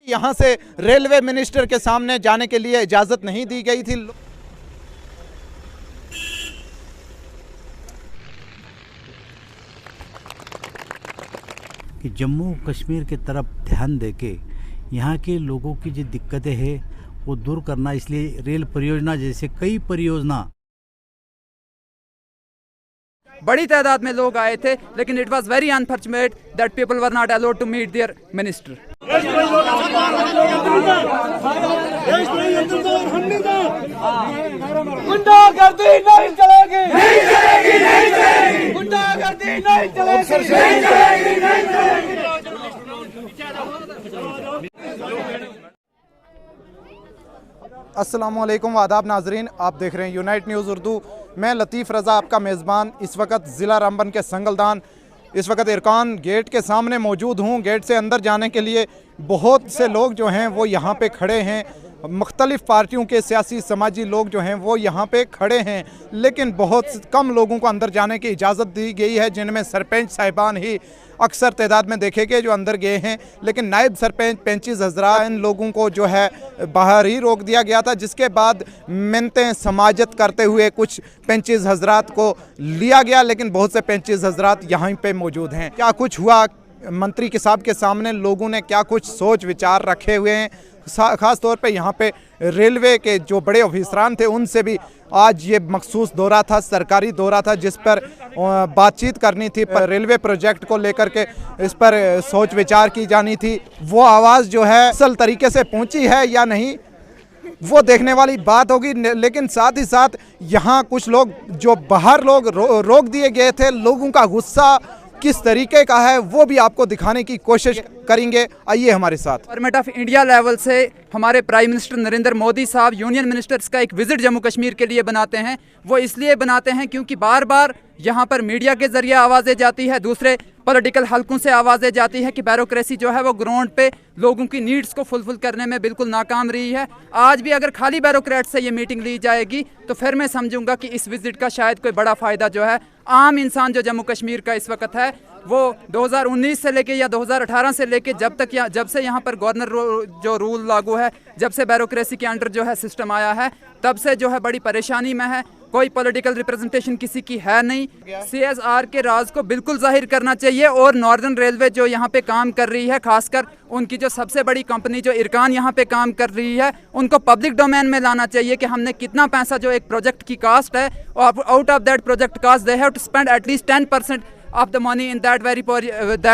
यहाँ से railway minister के सामने जाने के लिए इजाज़त नहीं दी गई थी। कि जम्मू कश्मीर की तरफ ध्यान देके यहाँ के लोगों की जो दिक्कतें हैं वो दूर करना, इसलिए रेल परियोजना जैसे कई परियोजना। बड़ी तादाद में लोग आए थे, लेकिन it was very unfortunate that people were not allowed to meet their minister. गुंडागर्दी नहीं चलेगी, नहीं चलेगी, नहीं चलेगी। गुंडागर्दी नहीं चलेगी, नहीं चलेगी, नहीं चलेगी। अस्सलामुअलैकुम वादाब नाजरीन, आप देख रहे हैं यूनाइट न्यूज़ उर्दू। मैं लतीफ़ रज़ा आपका मेज़बान इस वक्त ज़िला रामबन के संगलदान इस वक्त इरकान गेट के सामने मौजूद हूँ। गेट से अंदर जाने के लिए बहुत से लोग जो हैं वो यहाँ पे खड़े हैं। मुख्तलिफ़ पार्टियों के सियासी समाजी लोग जो हैं वो यहाँ पे खड़े हैं, लेकिन बहुत कम लोगों को अंदर जाने की इजाज़त दी गई है, जिनमें सरपंच साहिबान ही अक्सर तादाद में देखे गए जो अंदर गए हैं। लेकिन नायब सरपंच, पैंचीज़ हज़रात, इन लोगों को जो है बाहर ही रोक दिया गया था, जिसके बाद मिन्नतें समाजत करते हुए कुछ पैंचीज़ हज़रात को लिया गया, लेकिन बहुत से पैंचीज़ हज़रात यहाँ पे मौजूद हैं। क्या कुछ हुआ, मंत्री के साहब के सामने लोगों ने क्या कुछ सोच विचार रखे हुए हैं। ख़ास तौर पे यहाँ पे रेलवे के जो बड़े ऑफिसरान थे उनसे भी आज ये मखसूस दौरा था, सरकारी दौरा था, जिस पर बातचीत करनी थी, पर रेलवे प्रोजेक्ट को लेकर के इस पर सोच विचार की जानी थी। वो आवाज़ जो है असल तरीके से पहुँची है या नहीं, वो देखने वाली बात होगी। लेकिन साथ ही साथ यहाँ कुछ लोग जो बाहर लोग रोक दिए गए थे, लोगों का गुस्सा किस तरीके का है वो भी आपको दिखाने की कोशिश करेंगे। आइए हमारे साथ। गवर्नमेंट ऑफ इंडिया लेवल से हमारे प्राइम मिनिस्टर नरेंद्र मोदी साहब यूनियन मिनिस्टर्स का एक विजिट जम्मू कश्मीर के लिए बनाते हैं। वो इसलिए बनाते हैं क्योंकि बार बार यहाँ पर मीडिया के जरिए आवाज़ें जाती है, दूसरे पॉलिटिकल हलकों से आवाज़ें जाती है कि ब्यूरोक्रेसी जो है वो ग्राउंड पे लोगों की नीड्स को फुलफिल करने में बिल्कुल नाकाम रही है। आज भी अगर खाली ब्यूरोक्रेट से ये मीटिंग ली जाएगी तो फिर मैं समझूंगा कि इस विजिट का शायद कोई बड़ा फ़ायदा जो है आम इंसान जो जम्मू कश्मीर का इस वक्त है वो 2019 से लेके या 2018 से लेके जब से यहाँ पर गवर्नर जो रूल लागू है, जब से ब्यूरोक्रेसी के अंडर जो है सिस्टम आया है, तब से जो है बड़ी परेशानी में है। कोई पॉलिटिकल रिप्रेजेंटेशन किसी की है नहीं। CSR के राज को बिल्कुल जाहिर करना चाहिए और नॉर्दर्न रेलवे जो यहाँ पे काम कर रही है, खासकर उनकी जो सबसे बड़ी कंपनी जो इरकान यहाँ पे काम कर रही है, उनको पब्लिक डोमेन में लाना चाहिए कि हमने कितना पैसा जो एक प्रोजेक्ट की कास्ट है, और out of that project cost they have to spend at least 10% of the money in that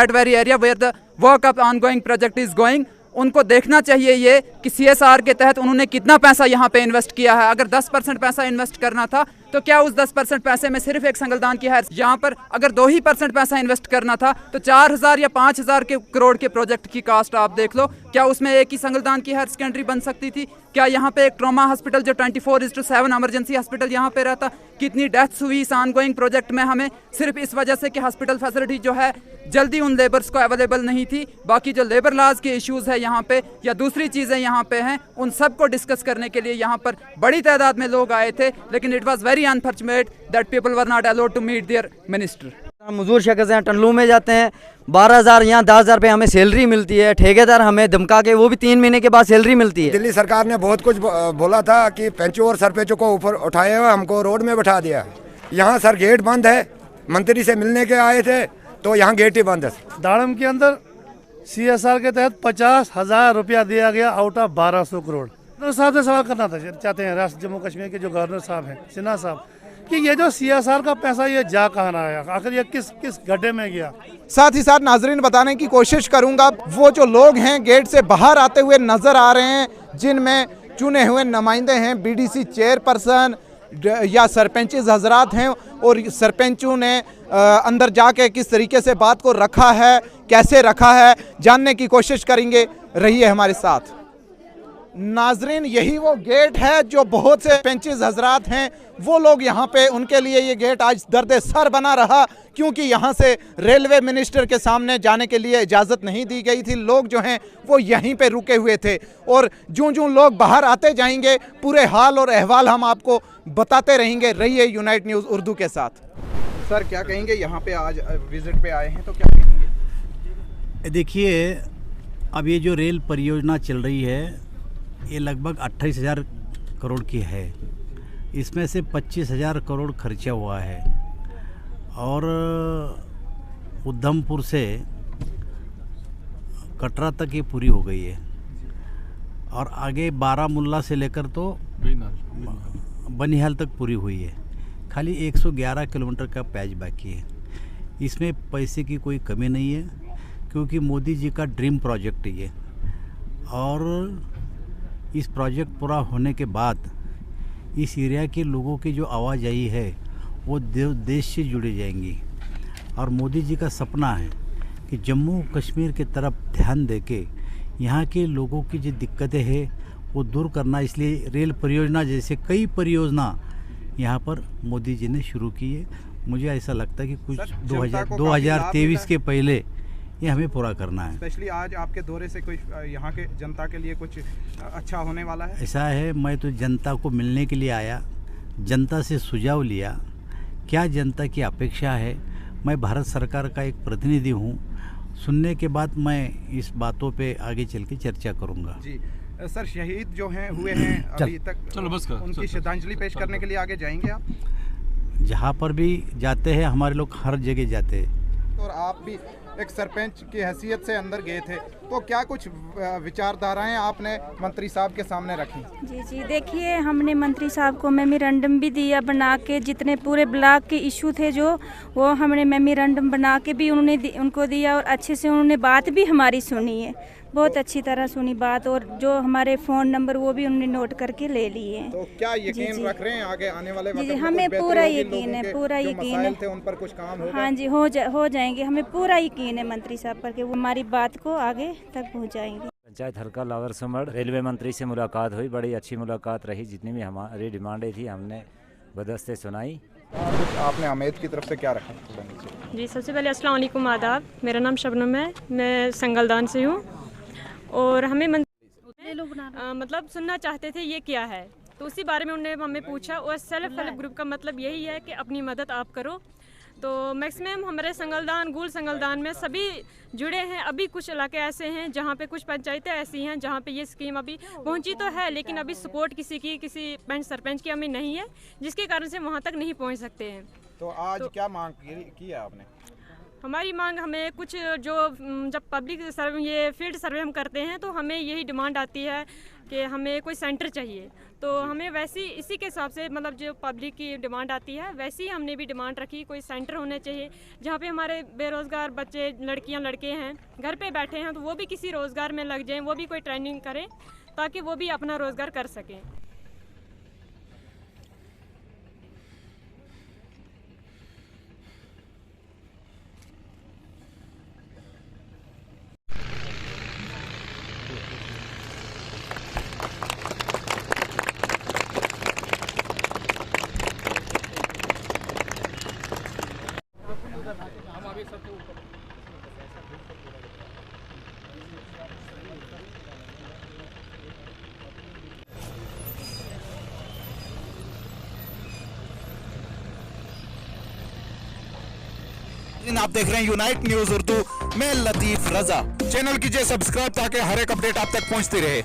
very area where the work of ongoing project is going। उनको देखना चाहिए ये कि CSR के तहत उन्होंने कितना पैसा यहाँ पे इन्वेस्ट किया है। अगर 10% पैसा इन्वेस्ट करना था तो क्या उस 10% पैसे में सिर्फ एक संगलदान की है, यहाँ पर अगर 2% पैसा इन्वेस्ट करना था तो 4000 या 5000 के करोड़ के प्रोजेक्ट की कास्ट आप देख लो, क्या उसमें एक ही संगलदान की हायर सेकेंडरी बन सकती थी? क्या यहाँ पे एक ट्रॉमा हॉस्पिटल जो 24/7 इमरजेंसी हॉस्पिटल यहाँ पे रहता? कितनी डेथ्स हुई इस ऑनगोइंग प्रोजेक्ट में हमें सिर्फ इस वजह से कि हॉस्पिटल फैसिलिटी जो है जल्दी उन लेबर्स को अवेलेबल नहीं थी। बाकी जो लेबर लॉज के इश्यूज है यहाँ पे या दूसरी चीज़ें यहाँ पे हैं, उन सब को डिस्कस करने के लिए यहाँ पर बड़ी तादाद में लोग आए थे, लेकिन it was very unfortunate that people were not allowed to meet their minister. मजदूर शख्स हैं, टनलू में जाते हैं, 12,000 यहाँ 10,000 रुपये हमें सैलरी मिलती है। ठेकेदार हमें धमका के वो भी 3 महीने के बाद सैलरी मिलती है। दिल्ली सरकार ने बहुत कुछ बोला था कि पंचों और सरपंचों को ऊपर उठाए हुए हमको रोड में बैठा दिया। यहाँ सर गेट बंद है, मंत्री से मिलने के आए थे तो यहाँ गेट ही बंद है। दाड़म के अंदर CSR के तहत 50,000 रुपया दिया गया आउट ऑफ 1200 करोड़। गवर्नर साहब से सवाल करना चाहते हैं राष्ट्र जम्मू कश्मीर के जो गवर्नर साहब हैं, सिन्हा साहब, कि ये जो CSR का पैसा ये जा कहाँ आया, आखिर ये किस गड्ढे में गया। साथ ही साथ नाजरीन बताने की कोशिश करूंगा, वो जो लोग हैं गेट से बाहर आते हुए नजर आ रहे हैं, जिनमें चुने हुए नुमाइंदे हैं, BDC चेयरपर्सन या सरपंचीज हजरात हैं, और सरपंचों ने अंदर जाके किस तरीके से बात को रखा है, कैसे रखा है, जानने की कोशिश करेंगे। रहिए हमारे साथ। नाजरीन यही वो गेट है जो बहुत से पंचीज हजरात हैं, वो लोग यहाँ पे, उनके लिए ये गेट आज दर्द सर बना रहा, क्योंकि यहाँ से रेलवे मिनिस्टर के सामने जाने के लिए इजाज़त नहीं दी गई थी। लोग जो हैं वो यहीं पे रुके हुए थे, और जो लोग बाहर आते जाएंगे पूरे हाल और अहवाल हम आपको बताते रहेंगे। रहिए यूनाइट न्यूज़ उर्दू के साथ। सर क्या कहेंगे, यहाँ पे आज विजिट पे आए हैं तो क्या कहेंगे? देखिए, अब ये जो रेल परियोजना चल रही है ये लगभग 28,000 करोड़ की है। इसमें से 25,000 करोड़ खर्चा हुआ है और उधमपुर से कटरा तक ये पूरी हो गई है और आगे बारामुल्ला से लेकर तो बनिहाल तक पूरी हुई है। खाली 111 किलोमीटर का पैच बाकी है। इसमें पैसे की कोई कमी नहीं है क्योंकि मोदी जी का ड्रीम प्रोजेक्ट है ये। और इस प्रोजेक्ट पूरा होने के बाद इस एरिया के लोगों की जो आवाजाही है वो देश से जुड़ी जाएंगी। और मोदी जी का सपना है कि जम्मू कश्मीर की तरफ ध्यान देके यहाँ के लोगों की जो दिक्कतें हैं वो दूर करना, इसलिए रेल परियोजना जैसे कई परियोजना यहाँ पर मोदी जी ने शुरू की है। मुझे ऐसा लगता है कि कुछ 2023 के पहले ये हमें पूरा करना है। स्पेशली आज आपके दौरे से कोई यहाँ के जनता के लिए कुछ अच्छा होने वाला है? ऐसा है, मैं तो जनता को मिलने के लिए आया, जनता से सुझाव लिया, क्या जनता की अपेक्षा है। मैं भारत सरकार का एक प्रतिनिधि हूँ, सुनने के बाद मैं इस बातों पे आगे चल के चर्चा करूँगा। जी सर, शहीद जो हैं हुए हैं अभी तक, उनकी श्रद्धांजलि पेश करने के लिए आगे जाएंगे आप? जहाँ पर भी जाते हैं हमारे लोग हर जगह जाते हैं। और आप भी एक सरपंच की हैसियत से अंदर गए थे, तो क्या कुछ विचारधाराएं आपने मंत्री साहब के सामने रखी? जी देखिए, हमने मंत्री साहब को मेमोरेंडम भी दिया बना के, जितने पूरे ब्लॉक के इशू थे जो वो हमने मेमोरेंडम बना के भी उनको दिया और अच्छे से उन्होंने बात भी हमारी सुनी है, बहुत अच्छी तरह सुनी बात। और जो हमारे फ़ोन नंबर वो भी उन्होंने नोट करके ले लिए। तो क्या यकीन रख रहे हैं आगे आने वाले वक्त में हमें कुछ पूरा बेहतरी यकीन है, पूरा यकीन है थे उन पर कुछ काम होगा? हाँ जी, हो जाएंगे, हमें पूरा यकीन है मंत्री साहब पर कि वो हमारी बात को आगे तक पहुँचाएंगे। पंचायत हल्का लावर समड़ रेलवे मंत्री से मुलाकात हुई, बड़ी अच्छी मुलाकात रही। जितनी भी हमारी डिमांडें थी हमने बदस्ते सुनाई। आपने अमेद की तरफ से क्या रखा? जी सबसे पहले अस्सलाम वालेकुम, आदाब। मेरा नाम शबनम है, मैं संगलदान से हूँ। और हमें मतलब सुनना चाहते थे ये क्या है, तो उसी बारे में उन्होंने हमें पूछा। और सेल्फ हेल्प ग्रुप का मतलब यही है कि अपनी मदद आप करो। तो मैक्सिमम हमारे संगलदान, गुल संगलदान में सभी जुड़े हैं। अभी कुछ इलाके ऐसे हैं जहाँ पे कुछ पंचायतें ऐसी हैं जहाँ पे ये स्कीम अभी पहुँची तो है, लेकिन अभी सपोर्ट किसी पंच सरपंच की हमें नहीं है, जिसके कारण से वहाँ तक नहीं पहुँच सकते हैं। तो आज क्या मांग की है आपने? हमारी मांग, हमें कुछ जो जब पब्लिक सर्वे, ये फील्ड सर्वे हम करते हैं तो हमें यही डिमांड आती है कि हमें कोई सेंटर चाहिए। तो हमें वैसी इसी के हिसाब से, मतलब जो पब्लिक की डिमांड आती है वैसी हमने भी डिमांड रखी, कोई सेंटर होने चाहिए जहाँ पे हमारे बेरोज़गार बच्चे, लड़कियाँ, लड़के हैं, घर पे बैठे हैं, तो वो भी किसी रोज़गार में लग जाएं, वो भी कोई ट्रेनिंग करें ताकि वो भी अपना रोज़गार कर सकें। आप देख रहे हैं यूनाइट न्यूज उर्दू, मैं लतीफ रजा। चैनल कीजिए सब्सक्राइब ताकि हर एक अपडेट आप तक पहुंचती रहे।